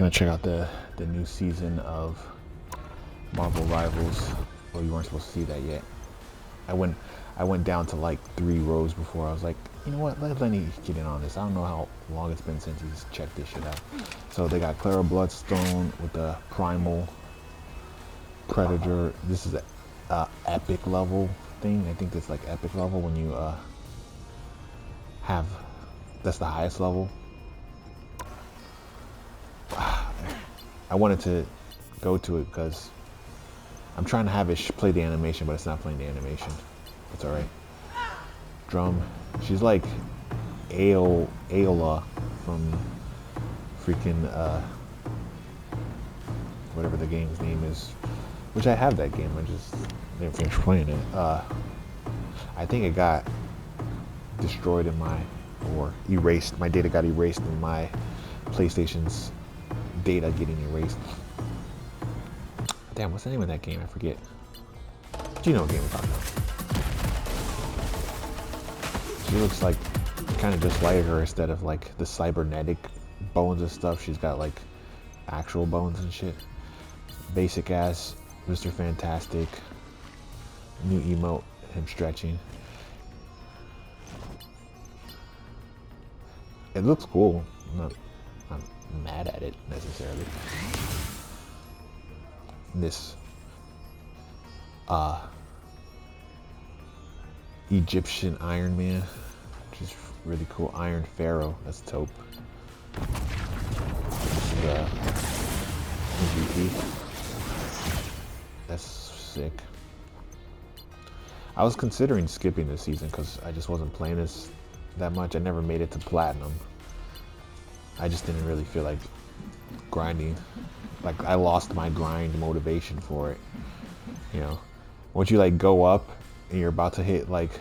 gonna check out the new season of Marvel Rivals. Well, you weren't supposed to see that yet. I went down to like 3 rows before. I was like, you know what? Let Lenny get in on this. I don't know how long it's been since he's checked this shit out. So they got Clara Bloodstone with the Primal Predator. This is a epic level thing. I think it's like epic level when you have, that's the highest level. I wanted to go to it because I'm trying to have it play the animation, but it's not playing the animation. It's alright. Drum. She's like Aola from freaking whatever the game's name is. Which I have that game, I just didn't finish playing it. I think it got destroyed in or erased. My data got erased in my PlayStation's data getting erased. Damn, what's the name of that game? I forget. Do you know what game I'm talking about? She looks like kind of just like her instead of like the cybernetic bones and stuff. She's got like actual bones and shit. Basic ass Mr. Fantastic. New emote, him stretching. It looks cool. I'm not mad at it necessarily. This Egyptian Iron Man, which is really cool. Iron Pharaoh, that's dope. This is MVP. That's sick. I was considering skipping this season because I just wasn't playing this that much. I never made it to platinum. I just didn't really feel like grinding. Like, I lost my grind motivation for it. You know, once you like go up and you're about to hit like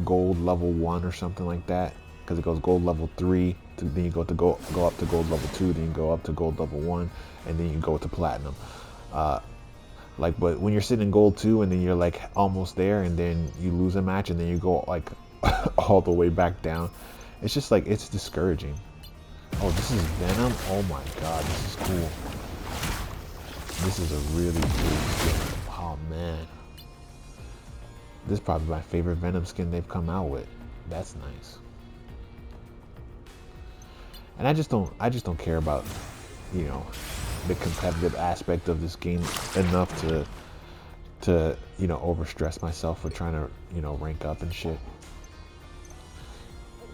gold level 1 or something like that, because it goes gold level 3, then you go up to gold level 2, then you go up to gold level 1, and then you go to platinum. But when you're sitting in gold 2 and then you're like almost there, and then you lose a match, and then you go like all the way back down, it's just like, it's discouraging. Oh, this is Venom. Oh my god, this is cool. This is a really cool skin. Oh man, this is probably my favorite Venom skin they've come out with. That's nice. And I just don't care about, you know, the competitive aspect of this game enough to you know, overstress myself for trying to, you know, rank up and shit.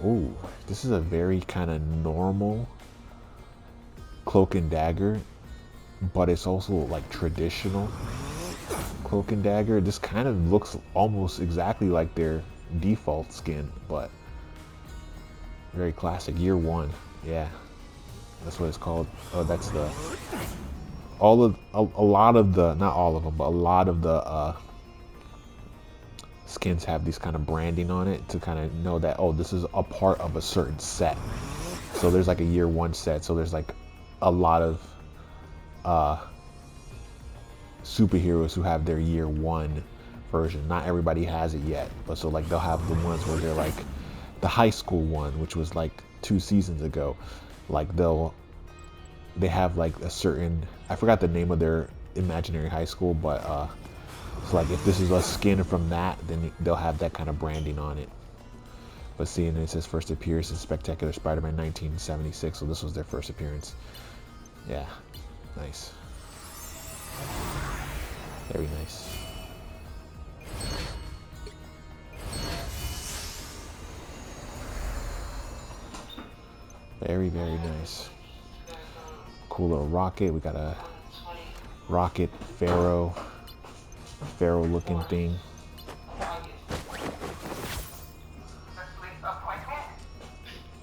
Ooh, this is a very kind of normal Cloak and Dagger, but it's also like traditional Cloak and Dagger. This kind of looks almost exactly like their default skin, but very classic. Year 1, yeah, that's what it's called. Oh, that's the a lot of the, not all of them, but a lot of the skins have these kind of branding on it to kind of know that, oh, this is a part of a certain set. So there's like a year 1 set, so there's like a lot of superheroes who have their year 1 version. Not everybody has it yet, but so like they'll have the ones where they're like the high school one, which was like 2 seasons ago. Like they have like a certain, I forgot the name of their imaginary high school, but so like if this is a skin from that, then they'll have that kind of branding on it. But see, and it says first appears in Spectacular Spider-Man 1976, so this was their first appearance. Yeah, nice. Very nice. Very, very nice. Cool little rocket. We got a rocket Pharaoh looking thing.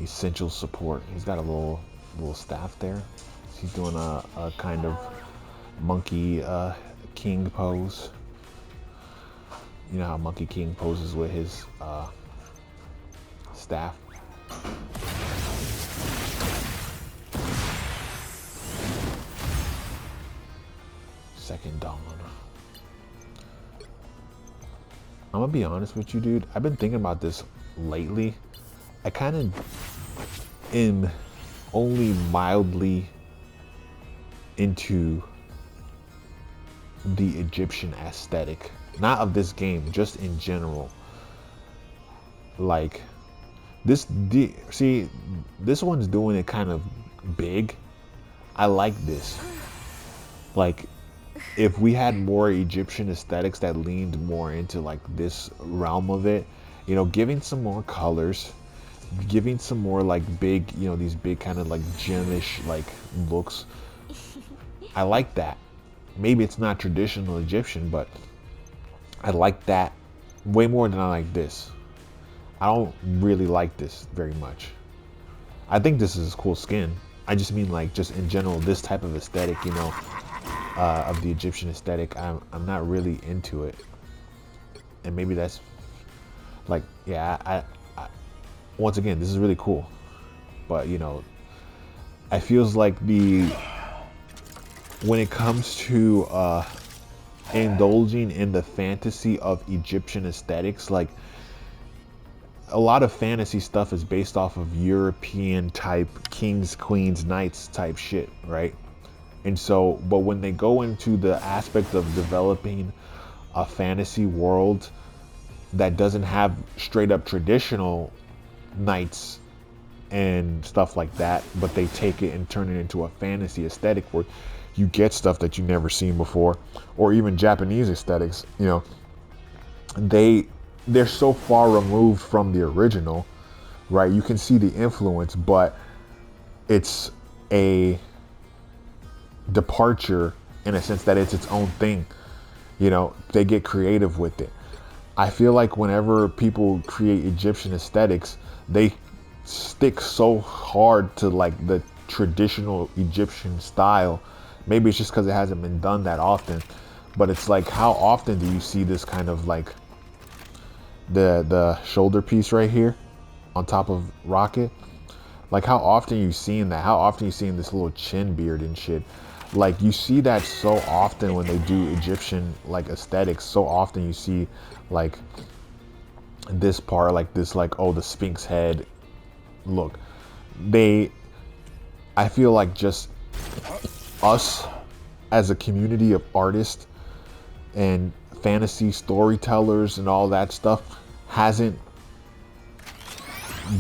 Essential support. He's got a little staff there. He's doing a kind of monkey king pose. You know how Monkey King poses with his staff. Second Dawn. I'm gonna be honest with you, dude. I've been thinking about this lately. I kind of am only mildly into the Egyptian aesthetic, not of this game, just in general. Like see, this one's doing it kind of big. I like this. Like, if we had more Egyptian aesthetics that leaned more into like this realm of it, you know, giving some more colors, giving some more like big, you know, these big kind of like gemish like looks. I like that. Maybe it's not traditional Egyptian, but I like that way more than I like this. I don't really like this very much. I think this is cool skin. I just mean like just in general, this type of aesthetic, you know, of the Egyptian aesthetic, I'm not really into it. And maybe that's like, yeah, I once again, this is really cool, but you know, I feels like when it comes to indulging in the fantasy of Egyptian aesthetics, like a lot of fantasy stuff is based off of European type kings, queens, knights type shit, right? And so, but when they go into the aspect of developing a fantasy world that doesn't have straight up traditional knights and stuff like that, but they take it and turn it into a fantasy aesthetic where you get stuff that you've never seen before, or even Japanese aesthetics, you know, they're so far removed from the original, right? You can see the influence, but it's a departure in a sense that it's its own thing. You know, they get creative with it. I feel like whenever people create Egyptian aesthetics, they stick so hard to like the traditional Egyptian style. Maybe it's just because it hasn't been done that often, but it's like, how often do you see this kind of like the shoulder piece right here on top of Rocket? Like, how often are you seeing that? How often are you seeing this little chin beard and shit? Like, you see that so often when they do Egyptian like aesthetics. So often you see like this part, like this, like, oh, the Sphinx head look. I feel like just us as a community of artists and fantasy storytellers and all that stuff hasn't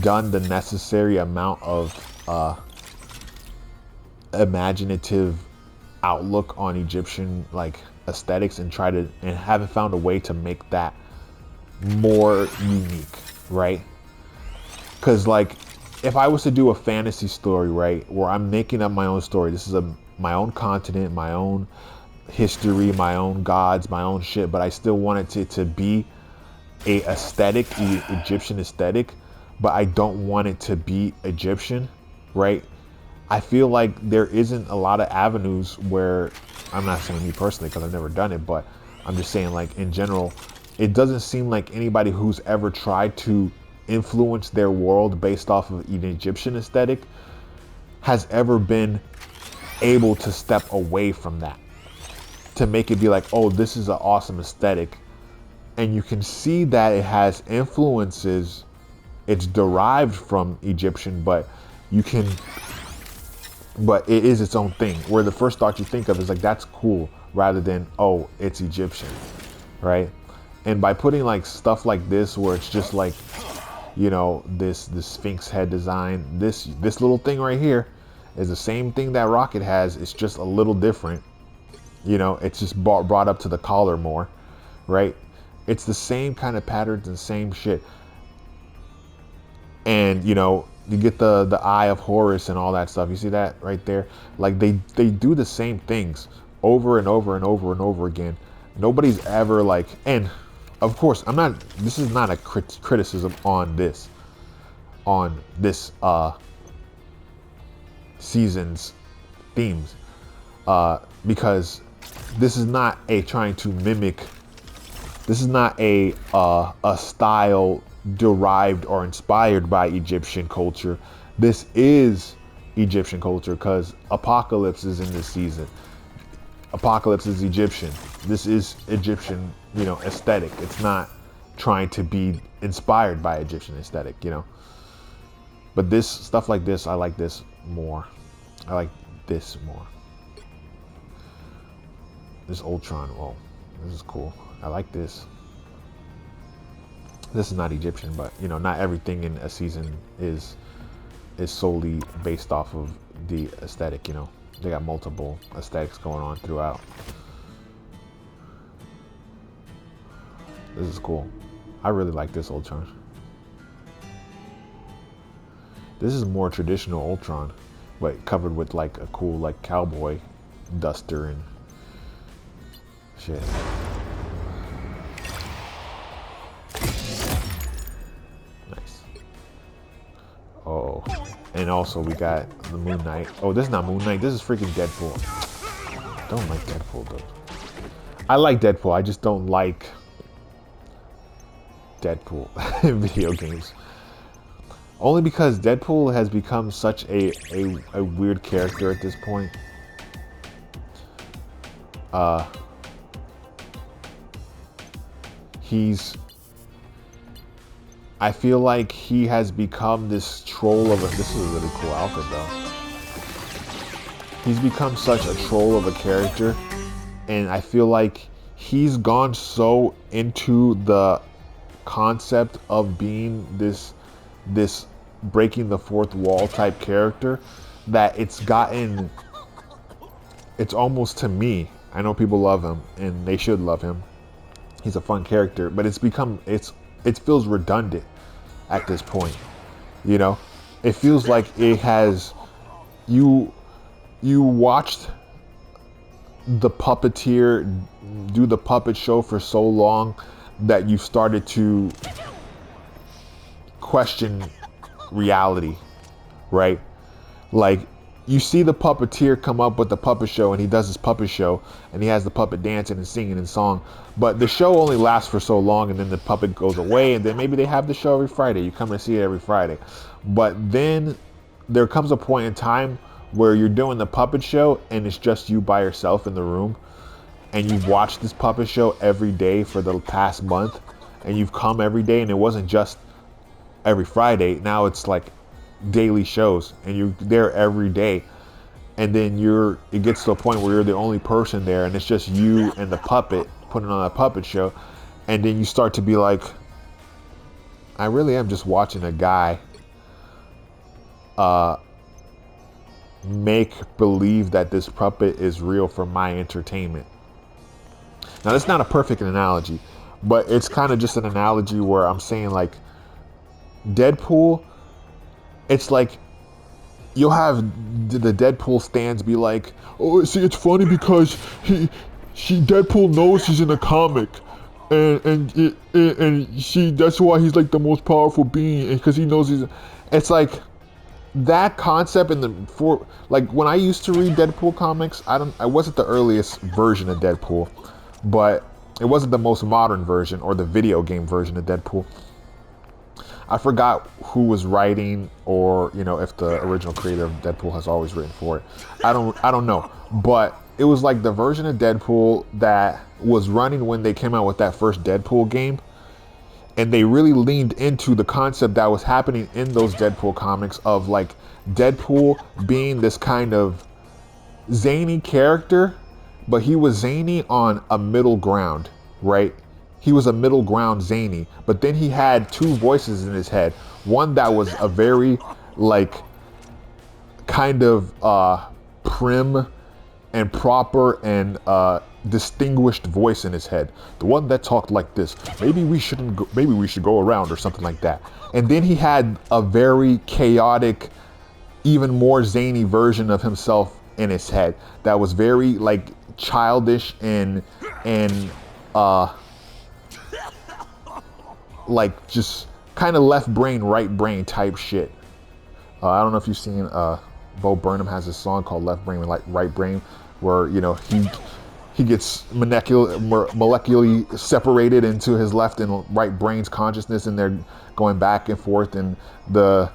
done the necessary amount of imaginative outlook on Egyptian like aesthetics and haven't found a way to make that more unique, right? Because like, if I was to do a fantasy story, right, where I'm making up my own story, this is my own continent, my own history, my own gods, my own shit, but I still wanted it to be a aesthetic, Egyptian aesthetic, but I don't want it to be Egyptian, right? I feel like there isn't a lot of avenues where, I'm not saying me personally because I've never done it, but I'm just saying like in general, it doesn't seem like anybody who's ever tried to influence their world based off of an Egyptian aesthetic has ever been able to step away from that to make it be like, oh, this is an awesome aesthetic. And you can see that it has influences, it's derived from Egyptian, but it is its own thing, where the first thought you think of is like, that's cool, rather than, oh, it's Egyptian, right? And by putting like stuff like this, where it's just like, you know, this Sphinx head design, this little thing right here is the same thing that Rocket has. It's just a little different, you know, it's just brought up to the collar more, right? It's the same kind of patterns and same shit. And, you know, you get the Eye of Horus and all that stuff. You see that right there? Like, they do the same things over and over and over and over again. Nobody's ever like, and of course, this is not a criticism on this season's themes, because this is not a style derived or inspired by Egyptian culture. This is Egyptian culture because Apocalypse is in this season. Apocalypse is Egyptian. This is Egyptian, you know, aesthetic. It's not trying to be inspired by Egyptian aesthetic, you know. But this stuff like this, I like this more. I like this more. This Ultron. Oh, this is cool. I like this. This is not Egyptian, but you know, not everything in a season is solely based off of the aesthetic. You know, they got multiple aesthetics going on throughout. This is cool. I really like this Ultron. This is more traditional Ultron, but covered with like a cool like cowboy duster and shit. Nice. Oh, and also we got the Moon Knight. Oh, this is not Moon Knight. This is freaking Deadpool. Don't like Deadpool though. I like Deadpool. I just don't like Deadpool in video games. Only because Deadpool has become such a weird character at this point. I feel like he has become this troll of a, this is a really cool outfit though. He's become such a troll of a character, and I feel like he's gone so into the concept of being this breaking the fourth wall type character that it's almost, to me, I know people love him and they should love him. He's a fun character, but it feels redundant at this point. You know, it feels like it has, you watched the puppeteer do the puppet show for so long that you started to question reality, right? Like, you see the puppeteer come up with the puppet show, and he does his puppet show, and he has the puppet dancing and singing and song, but the show only lasts for so long, and then the puppet goes away, and then maybe they have the show every Friday. You come and see it every Friday. But then there comes a point in time where you're doing the puppet show, and it's just you by yourself in the room, and you've watched this puppet show every day for the past month, and you've come every day, and it wasn't just every Friday. Now it's like daily shows, and you're there every day, and then it gets to a point where you're the only person there, and it's just you and the puppet putting on a puppet show, and then you start to be like, I really am just watching a guy make believe that this puppet is real for my entertainment. Now, that's not a perfect analogy, but it's kind of just an analogy where I'm saying, like, Deadpool, it's like you'll have the Deadpool stands be like, oh, see, it's funny because Deadpool knows he's in a comic, and that's why he's like the most powerful being, because he knows it's like that concept like when I used to read Deadpool comics, I wasn't the earliest version of Deadpool, but it wasn't the most modern version or the video game version of Deadpool. I forgot who was writing, or if the original creator of Deadpool has always written for it. I don't know, but it was like the version of Deadpool that was running when they came out with that first Deadpool game, and they really leaned into the concept that was happening in those Deadpool comics of like Deadpool being this kind of zany character, but he was zany on a middle ground, right? He was a middle ground zany, but then he had two voices in his head. One that was a very like kind of prim and proper and distinguished voice in his head. The one that talked like this. Maybe we should go around, or something like that. And then he had a very chaotic, even more zany version of himself in his head that was very like childish and like just kind of left brain, right brain type shit. I don't know if you've seen Bo Burnham has a song called Left Brain, Right Brain, where he gets molecularly separated into his left and right brain's consciousness, and they're going back and forth, and the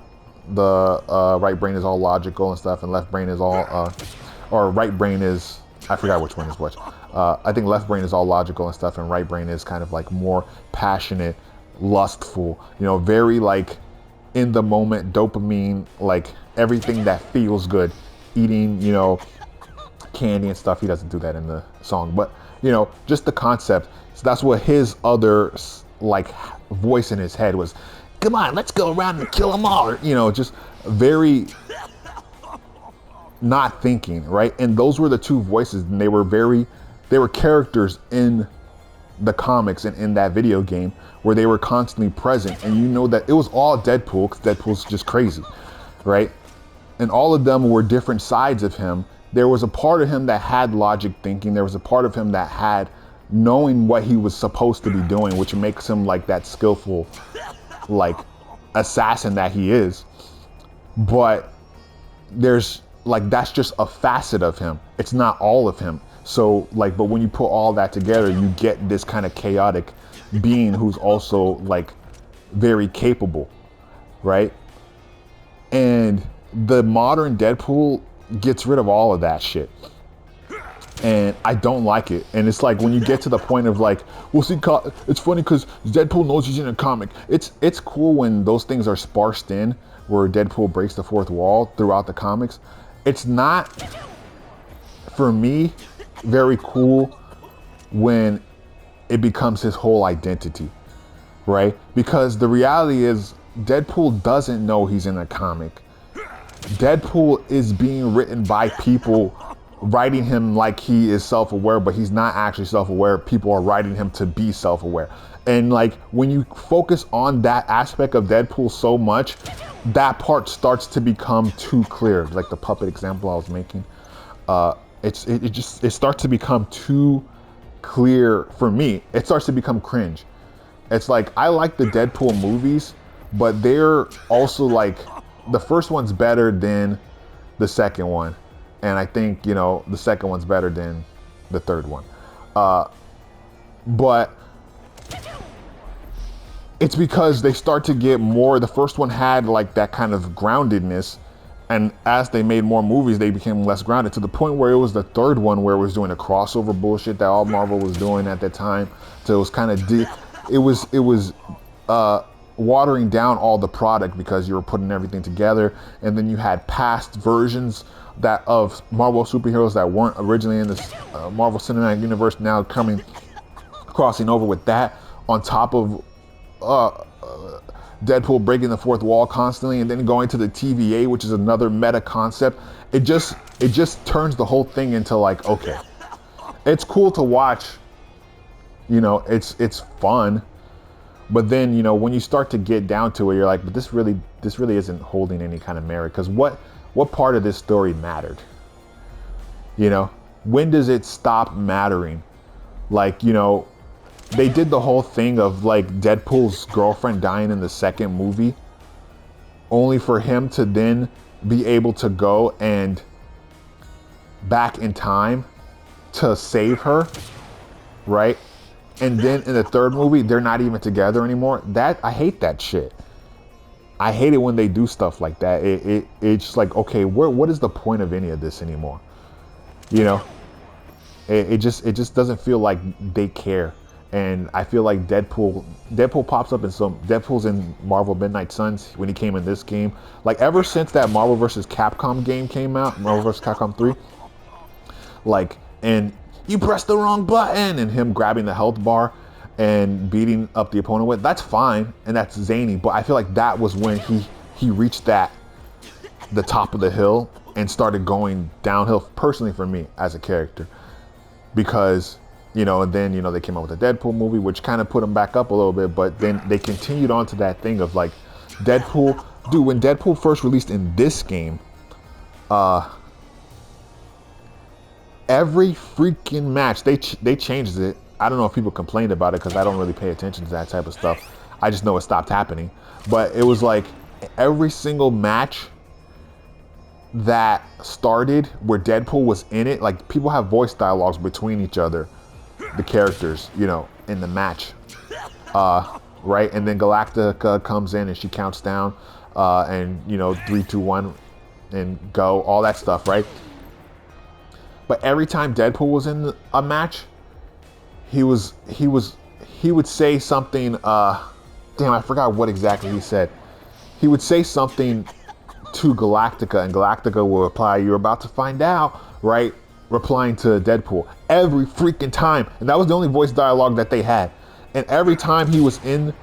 right brain is all logical and stuff, and left brain is all or right brain is, I forgot which one is which. I think left brain is all logical and stuff, and right brain is kind of like more passionate, lustful, very like in the moment dopamine, like everything that feels good, eating, candy and stuff. He doesn't do that in the song, but you know, just the concept. So that's what his other like voice in his head was. Come on, let's go around and kill them all. Or, you know, just very not thinking, right? And those were the two voices, and they were characters in the comics and in that video game where they were constantly present. And you know that it was all Deadpool, because Deadpool's just crazy, right? And all of them were different sides of him. There was a part of him that had logic thinking. There was a part of him that had knowing what he was supposed to be doing, which makes him like that skillful, like assassin that he is. But there's like, that's just a facet of him. It's not all of him. So like, but when you put all that together, you get this kind of chaotic being who's also like very capable, right? And the modern Deadpool gets rid of all of that shit. And I don't like it. And it's like when you get to the point of like, well, see, it's funny because Deadpool knows he's in a comic. It's cool when those things are sparsed in, where Deadpool breaks the fourth wall throughout the comics. It's not, for me, very cool when it becomes his whole identity, right? Because the reality is Deadpool doesn't know he's in a comic. Deadpool is being written by people writing him like he is self-aware, but he's not actually self-aware. People are writing him to be self-aware. And like when you focus on that aspect of Deadpool so much, that part starts to become too clear. Like the puppet example I was making, it starts to become too clear for me. It starts to become cringe. It's like, I like the Deadpool movies, but they're also like, the first one's better than the second one. And I think, you know, the second one's better than the third one. But it's because they start to get more, the first one had like that kind of groundedness. And as they made more movies, they became less grounded, to the point where it was the third one where it was doing a crossover bullshit that all Marvel was doing at that time. So it was kind of, it was watering down all the product because you were putting everything together. And then you had past versions that of Marvel superheroes that weren't originally in this Marvel Cinematic Universe, now crossing over with that on top of Deadpool breaking the fourth wall constantly, and then going to the TVA, which is another meta concept. It just turns the whole thing into like, okay, it's cool to watch, you know, it's fun, but then, you know, when you start to get down to it, you're like, but this really isn't holding any kind of merit, because what part of this story mattered? You know, when does it stop mattering? Like, you know, they did the whole thing of like Deadpool's girlfriend dying in the second movie, only for him to then be able to go and back in time to save her, right? And then in the third movie, they're not even together anymore. That, I hate that shit. I hate it when they do stuff like that. It's just like, okay, what is the point of any of this anymore? You know, it just doesn't feel like they care. And I feel like Deadpool pops up in Deadpool's in Marvel Midnight Suns when he came in this game. Like ever since that Marvel vs. Capcom game came out, Marvel vs. Capcom 3, like, and you pressed the wrong button, and him grabbing the health bar and beating up the opponent with, that's fine and that's zany, but I feel like that was when he reached the top of the hill and started going downhill, personally for me as a character, because, you know, and then, you know, they came out with the Deadpool movie, which kind of put him back up a little bit, but then they continued on to that thing of like Deadpool. Dude, when Deadpool first released in this game, every freaking match, they changed it. I don't know if people complained about it because I don't really pay attention to that type of stuff. I just know it stopped happening. But it was like every single match that started where Deadpool was in it, like people have voice dialogues between each other, the characters, you know, in the match. Right? And then Galactica comes in and she counts down and, you know, 3, 2, 1 and go, all that stuff, right? But every time Deadpool was in a match, he would say something, damn, I forgot what exactly he said. He would say something to Galactica, and Galactica will reply, "You're about to find out," right? replying to Deadpool every freaking time. And that was the only voice dialogue that they had. And every time he was in,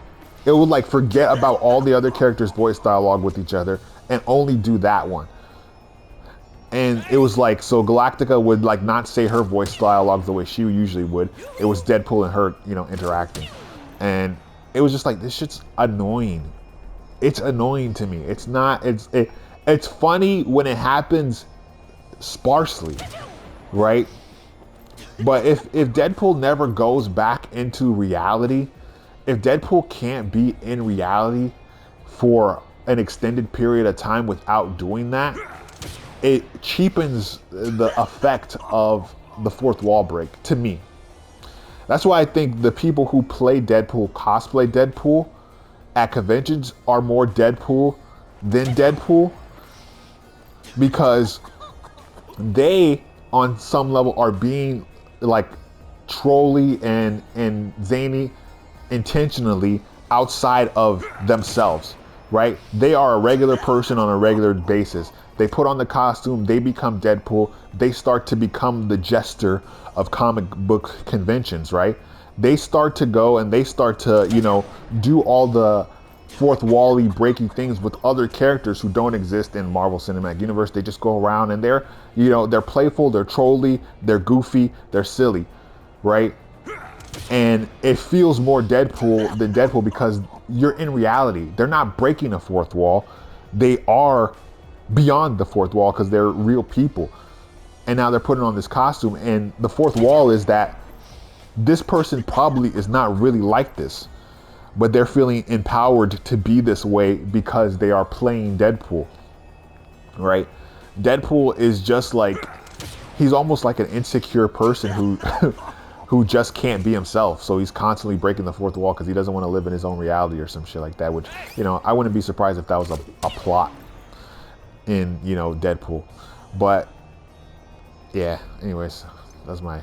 it would like forget about all the other characters' voice dialogue with each other and only do that one. And it was like, so Galactica would like not say her voice dialogue the way she usually would. It was Deadpool and her, you know, interacting. And it was just like, this shit's annoying. It's annoying to me. It's not, it's funny when it happens sparsely, right? But if Deadpool never goes back into reality, if Deadpool can't be in reality for an extended period of time without doing that, it cheapens the effect of the fourth wall break to me. That's why I think the people who play Deadpool, cosplay Deadpool at conventions are more Deadpool than Deadpool, because they on some level are being like trolly and zany intentionally outside of themselves, right? They are a regular person on a regular basis. They put on the costume, they become Deadpool, they start to become the jester of comic book conventions, right? They start to go and they start to, you know, do all the fourth wall-y breaking things with other characters who don't exist in Marvel Cinematic Universe. They just go around and they're, you know, they're playful, they're trolly, they're goofy, they're silly, right? And it feels more Deadpool than Deadpool because you're in reality. They're not breaking a fourth wall. They are beyond the fourth wall because they're real people. And now they're putting on this costume, and the fourth wall is that this person probably is not really like this, but they're feeling empowered to be this way because they are playing Deadpool, right? Deadpool is just like, he's almost like an insecure person who who just can't be himself. So he's constantly breaking the fourth wall because he doesn't want to live in his own reality or some shit like that, which, you know, I wouldn't be surprised if that was a plot in, you know, Deadpool. But yeah, anyways, that's my,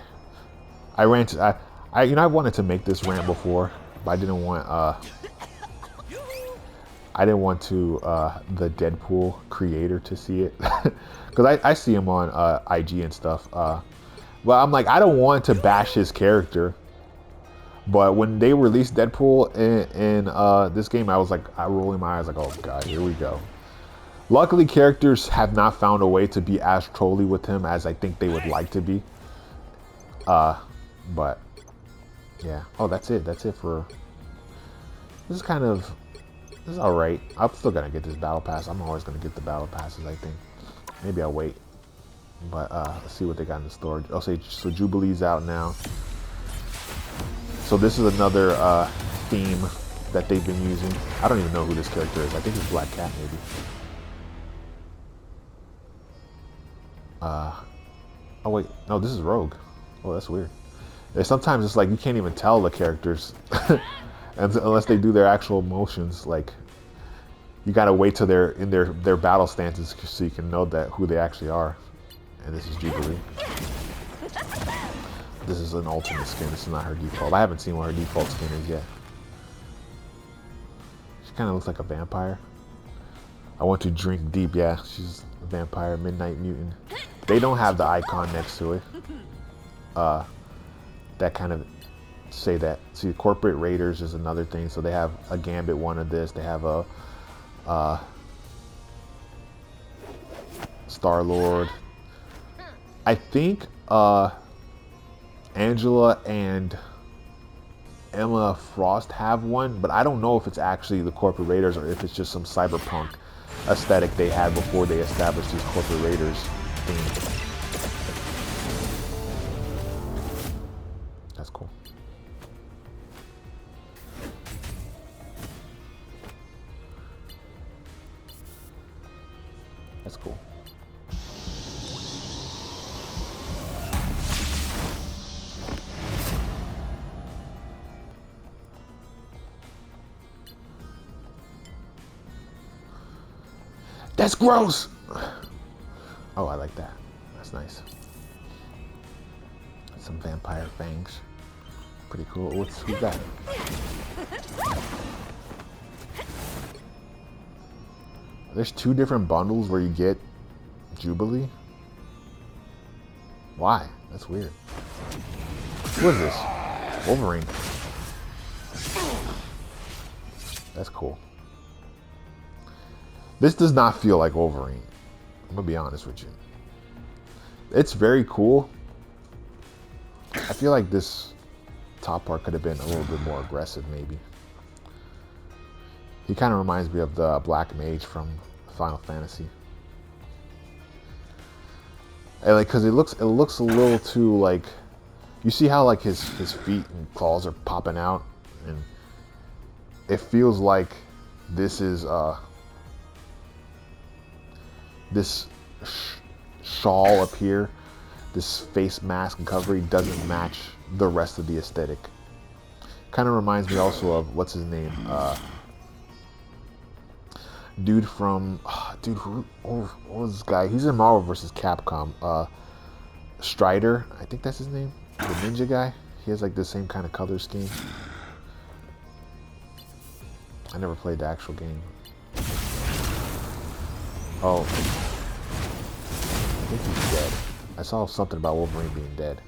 I ranted. You know, I wanted to make this rant before, but I didn't want to the Deadpool creator to see it, because I see him on IG and stuff. But I'm like, I don't want to bash his character. But when they released Deadpool in this game, I was like, I rolling my eyes like, oh god, here we go. Luckily, characters have not found a way to be as trolly with him as I think they would like to be. But yeah. Oh, that's it. That's it for. This is kind of. This is all right. I'm still gonna get this battle pass. I'm always gonna get the battle passes, I think. Maybe I'll wait. But let's see what they got in the store. I'll say, so Jubilee's out now. So this is another theme that they've been using. I don't even know who this character is. I think it's Black Cat, maybe. Oh wait, no, this is Rogue. Oh, that's weird. And sometimes it's like you can't even tell the characters unless they do their actual motions. Like, you gotta wait till they're in their battle stances so you can know that who they actually are. And this is Jubilee. This is an alternate skin. This is not her default. I haven't seen what her default skin is yet. She kind of looks like a vampire. I want to drink deep. Yeah, she's a vampire, midnight mutant. They don't have the icon next to it. That kind of say that. See, corporate raiders is another thing. So they have a Gambit one of this. They have a Star-Lord. I think Angela and Emma Frost have one, but I don't know if it's actually the corporate raiders or if it's just some cyberpunk aesthetic they had before they established these corporate raiders theme. That's cool. That's cool. That's gross. Oh, I like that. That's nice. Some vampire fangs. Pretty cool. Who's that? There's two different bundles where you get Jubilee. Why? That's weird. What is this? Wolverine. That's cool. This does not feel like Wolverine. I'm gonna be honest with you. It's very cool. I feel like this top part could have been a little bit more aggressive, maybe. He kind of reminds me of the Black Mage from Final Fantasy. And like, cause it looks a little too like, you see how like his feet and claws are popping out, and it feels like this is this shawl up here, this face mask and covering doesn't match the rest of the aesthetic. Kind of reminds me also of what's his name, dude from what was this guy? He's in Marvel vs. Capcom. Strider, I think that's his name. The ninja guy. He has like the same kind of color scheme. I never played the actual game. Oh, I think he's dead. I saw something about Wolverine being dead.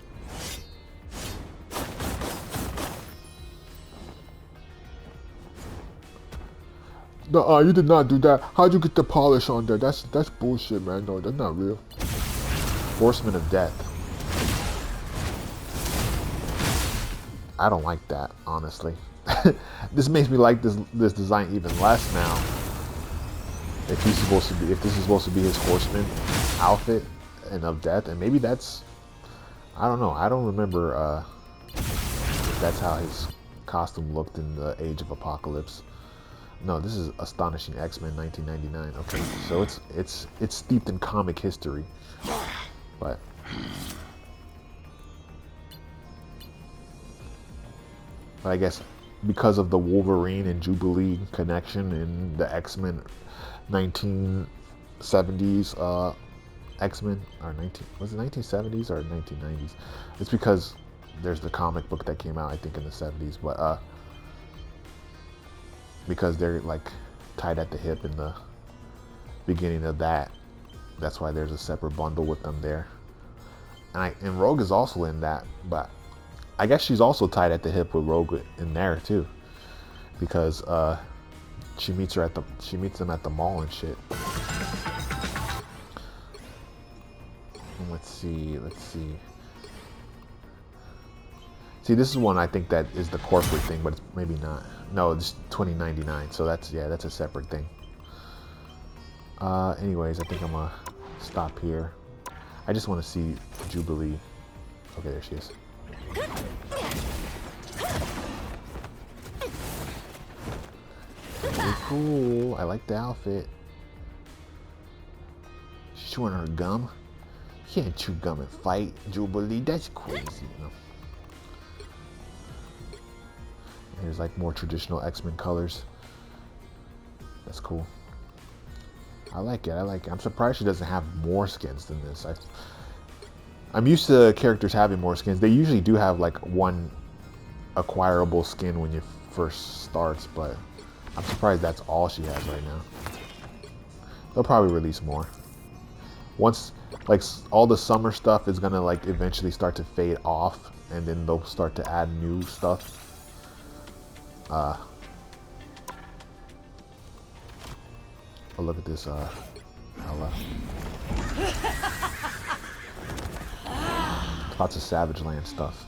No, you did not do that. How'd you get the polish on there? That's bullshit, man. No, that's not real. Horseman of Death. I don't like that, honestly. This makes me like this design even less now. If this is supposed to be his Horseman outfit and of Death, and maybe that's, I don't know. I don't remember if that's how his costume looked in the Age of Apocalypse. No, this is Astonishing X-Men 1999. Okay, so it's steeped in comic history, but I guess because of the Wolverine and Jubilee connection in the X-Men 1970s X-Men, or 1970s or 1990s? It's because there's the comic book that came out, I think, in the 70s, but because they're like tied at the hip in the beginning of that, that's why there's a separate bundle with them there. And Rogue is also in that, but I guess she's also tied at the hip with Rogue in there too, because she meets them at the mall and shit. And let's see. See, this is one I think that is the corporate thing, but it's maybe not. No, it's 2099, so that's a separate thing. Anyways, I think I'm gonna stop here. I just want to see Jubilee. Okay, there she is. Very cool. I like the outfit. She's chewing her gum. You can't chew gum and fight, Jubilee. That's crazy, you know. Here's like more traditional X-Men colors. That's cool. I like it. I'm surprised she doesn't have more skins than this. I'm used to characters having more skins. They usually do have like one acquirable skin when you first starts, but I'm surprised that's all she has right now. They'll probably release more. Once like all the summer stuff is gonna like eventually start to fade off, and then they'll start to add new stuff. Oh, look at this, lots of Savage Land stuff.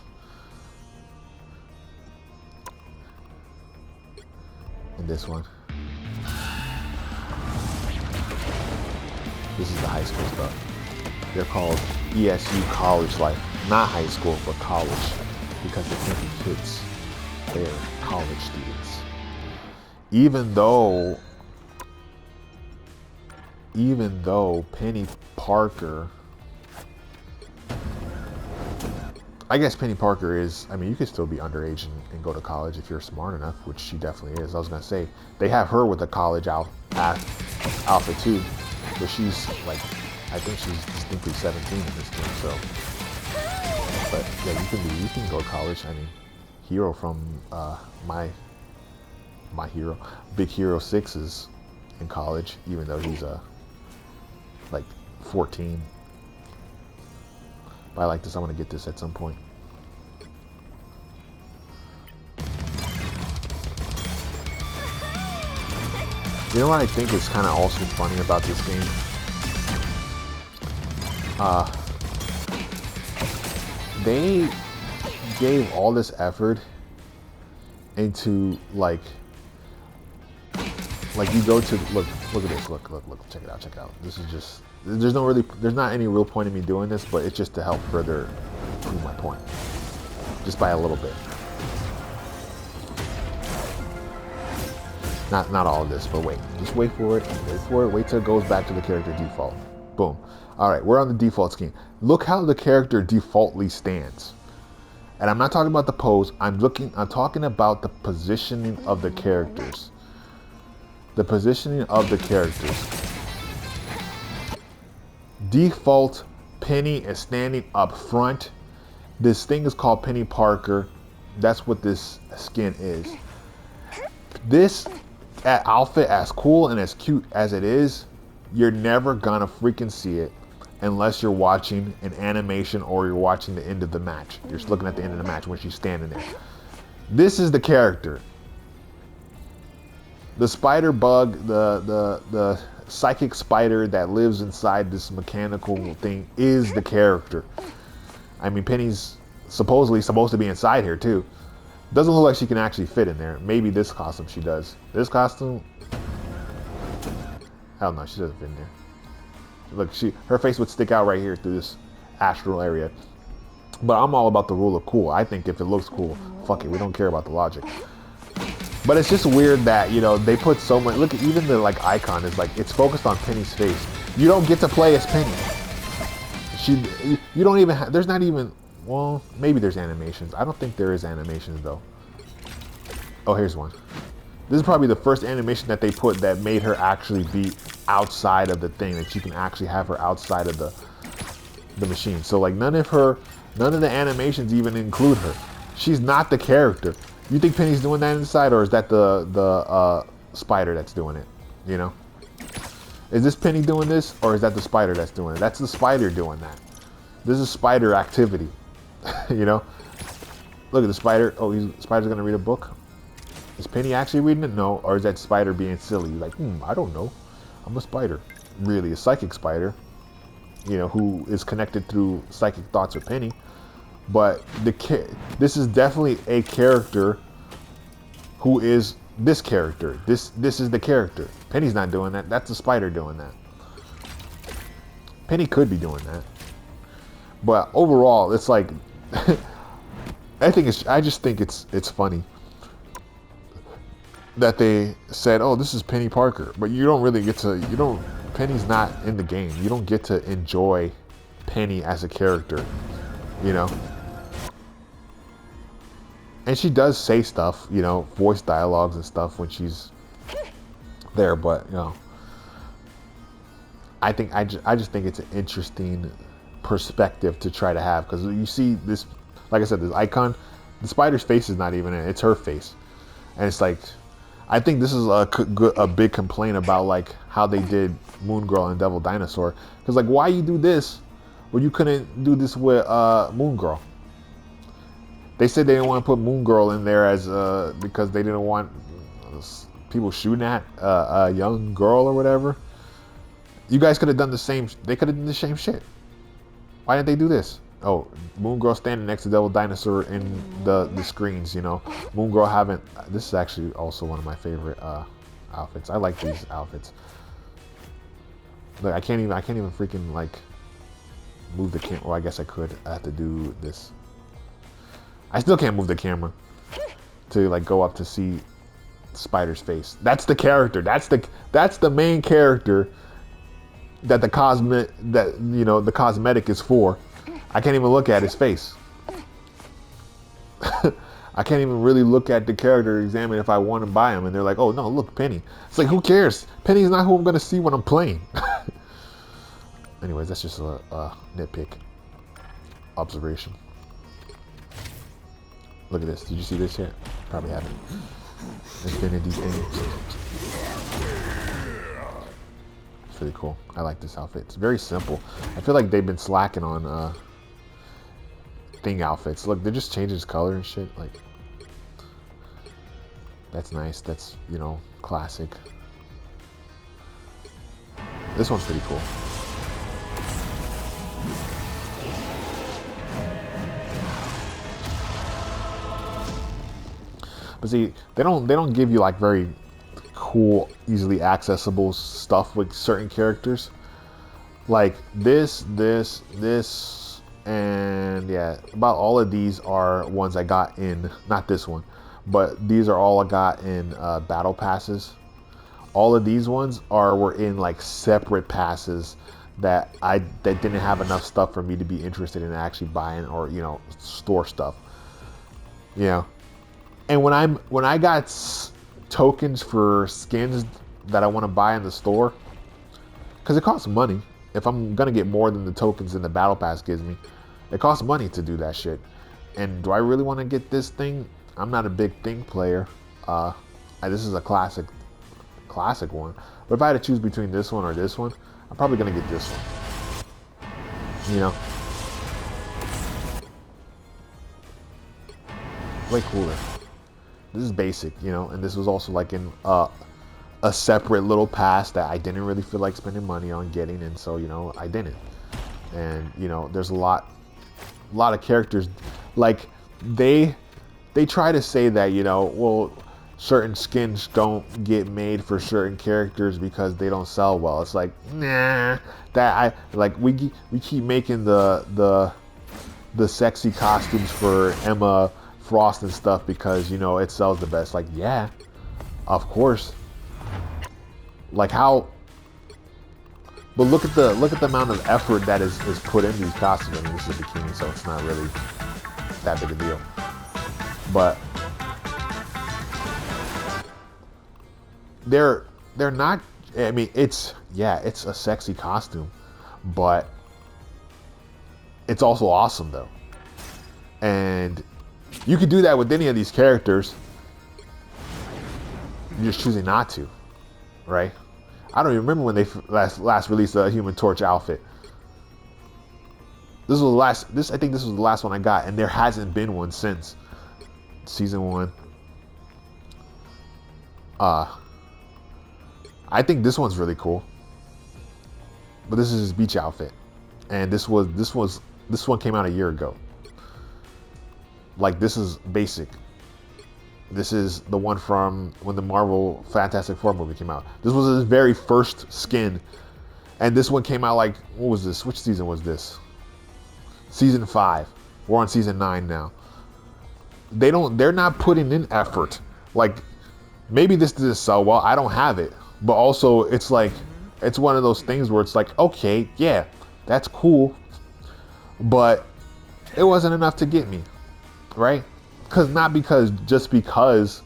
And this one. This is the high school stuff. They're called ESU College Life. Not high school, but college. Because they're thinking kids. They're college students. Even though Penny Parker, I guess Penny Parker is, I mean, you could still be underage and go to college if you're smart enough, which she definitely is. I was going to say, they have her with a college outfit too, but she's like, I think she's distinctly 17 in this game, so. But yeah, you can go to college. I mean, Hero from my hero, Big Hero 6 is in college, even though he's like 14. But I like this. I want to get this at some point. You know what I think is kind of also funny about this game? They gave all this effort into like you go to look at this, look, check it out. This is just, there's not any real point in me doing this, but it's just to help further prove my point, just by a little bit. Not all of this, but just wait for it, wait till it goes back to the character default. Boom. All right, we're on the default screen. Look how the character defaultly stands. And I'm not talking about the pose, I'm talking about the positioning of the characters. The positioning of the characters. Default, Penny is standing up front. This thing is called Penny Parker. That's what this skin is. This outfit, as cool and as cute as it is, you're never gonna freaking see it unless you're watching an animation or you're watching the end of the match. You're just looking at the end of the match when she's standing there. This is the character. The spider bug, the psychic spider that lives inside this mechanical thing is the character. I mean, Penny's supposedly supposed to be inside here too. Doesn't look like she can actually fit in there. Maybe this costume she does. This costume, hell no, she doesn't fit in there. Look, her face would stick out right here through this astral area. But I'm all about the rule of cool. I think if it looks cool, fuck it, we don't care about the logic. But it's just weird that, you know, they put so much, look at even the like icon is like, it's focused on Penny's face. You don't get to play as Penny. You don't even have, there's not even, well, maybe there's animations. I don't think there is animations though. Oh, here's one. This is probably the first animation that they put that made her actually be outside of the thing, that you can actually have her outside of the machine. So like none of the animations even include her. She's not the character. You think Penny's doing that inside, or is that the spider that's doing it? You know? Is this Penny doing this, or is that the spider that's doing it? That's the spider doing that. This is spider activity. You know? Look at the spider. Oh, spider's gonna read a book. Is Penny actually reading it? No. Or is that spider being silly? Like, I don't know. I'm a spider. Really, a psychic spider. You know, who is connected through psychic thoughts with Penny. But this is definitely a character who is this character. This is the character. Penny's not doing that. That's the spider doing that. Penny could be doing that. But overall, it's like I just think it's funny that they said, "Oh, this is Penny Parker," but you don't really get to. Penny's not in the game. You don't get to enjoy Penny as a character, you know. And she does say stuff, you know, voice dialogues and stuff when she's there, but you know, I just think it's an interesting perspective to try to have, because you see this, like I said, this icon, the spider's face is not even in it, it's her face, and it's like, I think this is a big complaint about like how they did Moon Girl and Devil Dinosaur, because like, why you do this when you couldn't do this with Moon Girl? They said they didn't want to put Moon Girl in there as because they didn't want people shooting at a young girl or whatever. You guys could have done the same. They could have done the same shit. Why didn't they do this? Oh, Moon Girl standing next to Devil Dinosaur in the screens. You know, Moon Girl having. This is actually also one of my favorite outfits. I like these outfits. Look, I can't even freaking like move the camera. Well, I guess I could. I have to do this. I still can't move the camera to like go up to see Spider's face. That's the character. That's the main character that the cosmetic is for. I can't even look at his face. I can't even really look at the character to examine if I want to buy him. And they're like, "Oh no, look, Penny." It's like, who cares? Penny's not who I'm gonna see when I'm playing. Anyways, that's just a nitpick observation. Look at this. Did you see this yet? Probably haven't. Infinity thing. It's really cool. I like this outfit. It's very simple. I feel like they've been slacking on thing outfits. Look, they're just changing his color and shit. Like, that's nice. That's, you know, classic. This one's pretty cool. But see, they don't give you like very cool, easily accessible stuff with certain characters. Like this, and yeah, about all of these are ones I got in, not this one, but these are all I got in battle passes. All of these ones were in like separate passes that didn't have enough stuff for me to be interested in actually buying or, you know, store stuff. You know, and when I got tokens for skins that I want to buy in the store, because it costs money. If I'm gonna get more than the tokens in the battle pass gives me, it costs money to do that shit. And do I really want to get this thing? I'm not a big thing player. This is a classic one. But if I had to choose between this one or this one, I'm probably gonna get this one. You know, way cooler. This is basic, you know, and this was also like in a separate little pass that I didn't really feel like spending money on getting, and so, you know, I didn't. And, you know, there's a lot of characters, like they try to say that, you know, well, certain skins don't get made for certain characters because they don't sell well. It's like, nah, we keep making the sexy costumes for Emma Frost and stuff because, you know, it sells the best. Like, yeah, of course. Like how, but look at the amount of effort that is put in these costumes. I mean, this is a bikini, so it's not really that big a deal. But they're not. I mean, it's a sexy costume, but it's also awesome though. And you could do that with any of these characters. You're just choosing not to, right? I don't even remember when they last released a Human Torch outfit. This was the last. I think this was the last one I got, and there hasn't been one since season 1. I think this one's really cool, but this is his beach outfit, and this one came out a year ago. Like, this is basic. This is the one from when the Marvel Fantastic Four movie came out. This was his very first skin. And this one came out like, what was this? Which season was this? Season 5. We're on season 9 now. They're not putting in effort. Like, maybe this didn't sell well. I don't have it. But also, it's like, it's one of those things where it's like, okay, yeah, that's cool. But it wasn't enough to get me. Right? Just because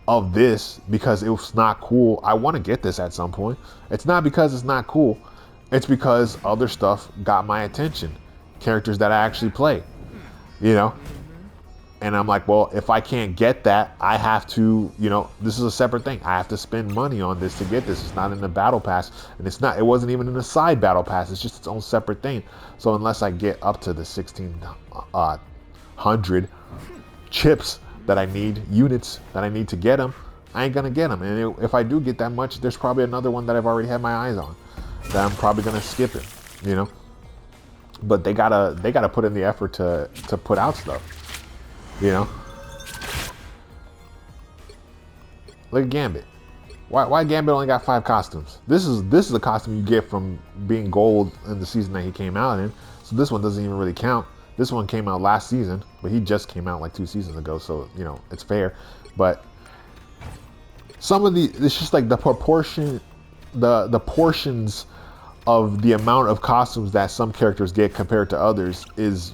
of this, because it was not cool. I want to get this at some point. It's not because it's not cool. It's because other stuff got my attention. Characters that I actually play, you know? And I'm like, well, if I can't get that, I have to, you know, this is a separate thing. I have to spend money on this to get this. It's not in the battle pass, and it wasn't even in the side battle pass. It's just its own separate thing. So unless I get up to the 1,600 chips that I need, units that I need to get them, I ain't gonna get them. And if I do get that much, there's probably another one that I've already had my eyes on that I'm probably gonna skip it, you know. But they gotta put in the effort to put out stuff, you know. Look at Gambit. Why Gambit only got 5 costumes? This is a costume you get from being gold in the season that he came out in. So this one doesn't even really count. This one came out last season, but he just came out like 2 seasons ago, so, you know, it's fair. But some of it's just like the proportion, the portions of the amount of costumes that some characters get compared to others is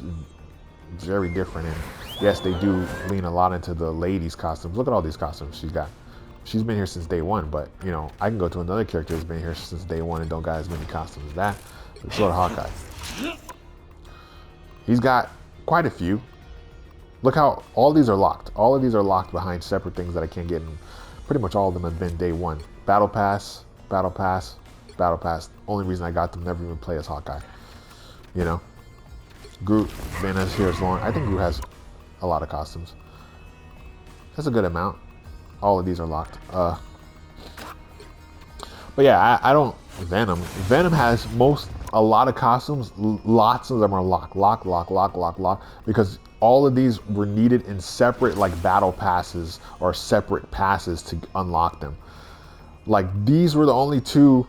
very different. And yes, they do lean a lot into the ladies' costumes. Look at all these costumes she's got. She's been here since day 1, but, you know, I can go to another character that's been here since day 1 and don't got as many costumes as that. Let's go to Hawkeye. He's got quite a few. Look how all these are locked. All of these are locked behind separate things that I can't get in. Pretty much all of them have been day 1. Battle Pass, Battle Pass, Battle Pass. Only reason I got them, never even play as Hawkeye. You know? Groot been as here as long. I think Groot has a lot of costumes. That's a good amount. All of these are locked. But yeah, I don't. Venom. Venom has a lot of costumes. Lots of them are lock. Because all of these were needed in separate like battle passes or separate passes to unlock them. Like these were the only two.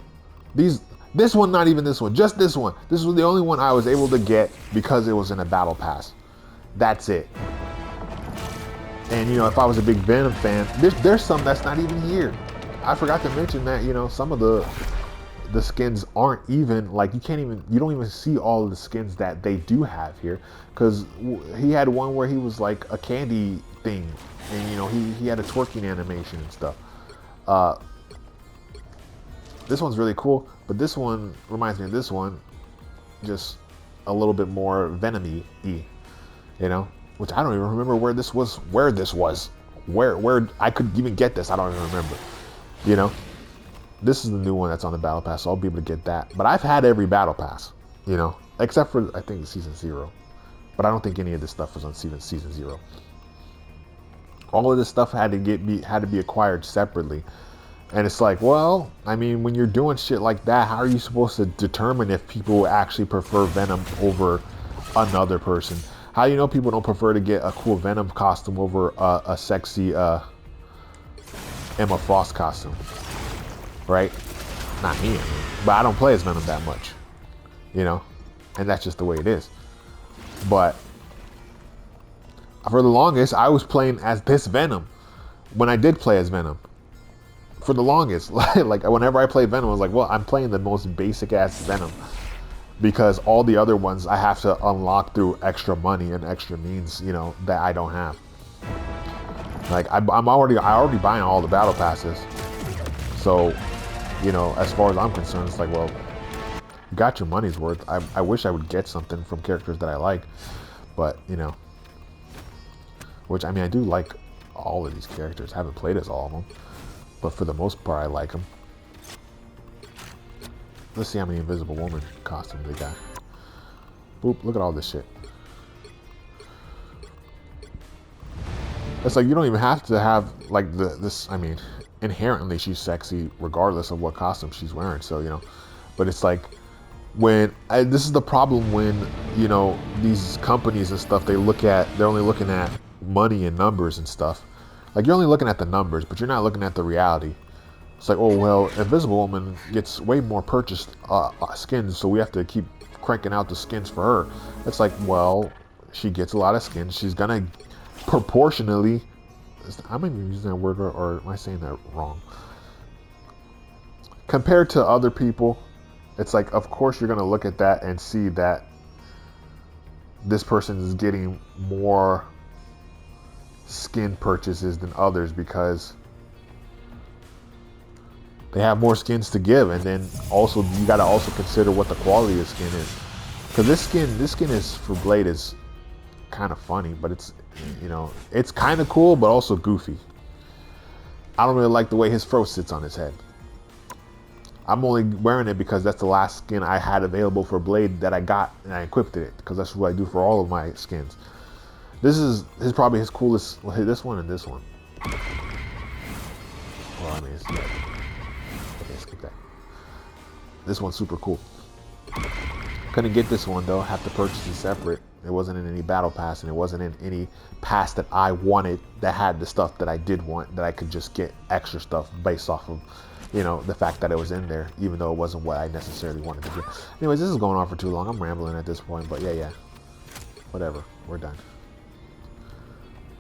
This one, not even this one, just this one. This was the only one I was able to get because it was in a battle pass. That's it. And you know, if I was a big Venom fan, there's some that's not even here. I forgot to mention that, you know, some of the skins aren't even like you don't even see all of the skins that they do have here, because he had one where he was like a candy thing, and you know he had a twerking animation and stuff. This one's really cool, but this one reminds me of this one, just a little bit more Venom-y, you know, which I don't even remember where this was, where I could even get this. I don't even remember, you know. This is the new one that's on the battle pass, so I'll be able to get that. But I've had every battle pass, you know, except for I think season 0. But I don't think any of this stuff was on season 0. All of this stuff had to be acquired separately. And it's like, well, I mean, when you're doing shit like that, how are you supposed to determine if people actually prefer Venom over another person? How do you know people don't prefer to get a cool Venom costume over a sexy Emma Frost costume? Right? Not me, but I don't play as Venom that much, you know, and that's just the way it is. But for the longest, I was playing as this Venom when I did play as Venom. For the longest, like whenever I play Venom, I was like, well, I'm playing the most basic ass Venom, because all the other ones I have to unlock through extra money and extra means, you know, that I don't have. Like I already buying all the battle passes, so you know, as far as I'm concerned, it's like, well, you got your money's worth. I wish I would get something from characters that I like, but you know, which I mean, I do like all of these characters. I haven't played as all of them, but for the most part, I like them. Let's see how many Invisible Woman costumes they got. Boop, look at all this shit. It's like you don't even have to have like this. I mean, inherently she's sexy regardless of what costume she's wearing. So you know, but it's like this is the problem when, you know, these companies and stuff, they're only looking at money and numbers and stuff. Like you're only looking at the numbers, but you're not looking at the reality. It's like, oh well, Invisible Woman gets way more purchased skins, so we have to keep cranking out the skins for her. It's like, well, she gets a lot of skins. She's gonna proportionally, I'm even using that word, or am I saying that wrong? Compared to other people, it's like, of course you're gonna look at that and see that this person is getting more skin purchases than others because they have more skins to give. And then also you got to also consider what the quality of skin is, because this skin is for Blade is kind of funny, but it's, you know, it's kind of cool but also goofy. I don't really like the way his fro sits on his head. I'm only wearing it because that's the last skin I had available for Blade that I got, and I equipped it because that's what I do for all of my skins. This is probably his coolest. Well, this one and this one. Well, I mean, okay, skip that. This one's super cool. Couldn't get this one though. Have to purchase it separate. It wasn't in any battle pass, and it wasn't in any pass that I wanted that had the stuff that I did want, that I could just get extra stuff based off of, you know, the fact that it was in there, even though it wasn't what I necessarily wanted to do. Anyways, this is going on for too long. I'm rambling at this point, but yeah. Whatever. We're done.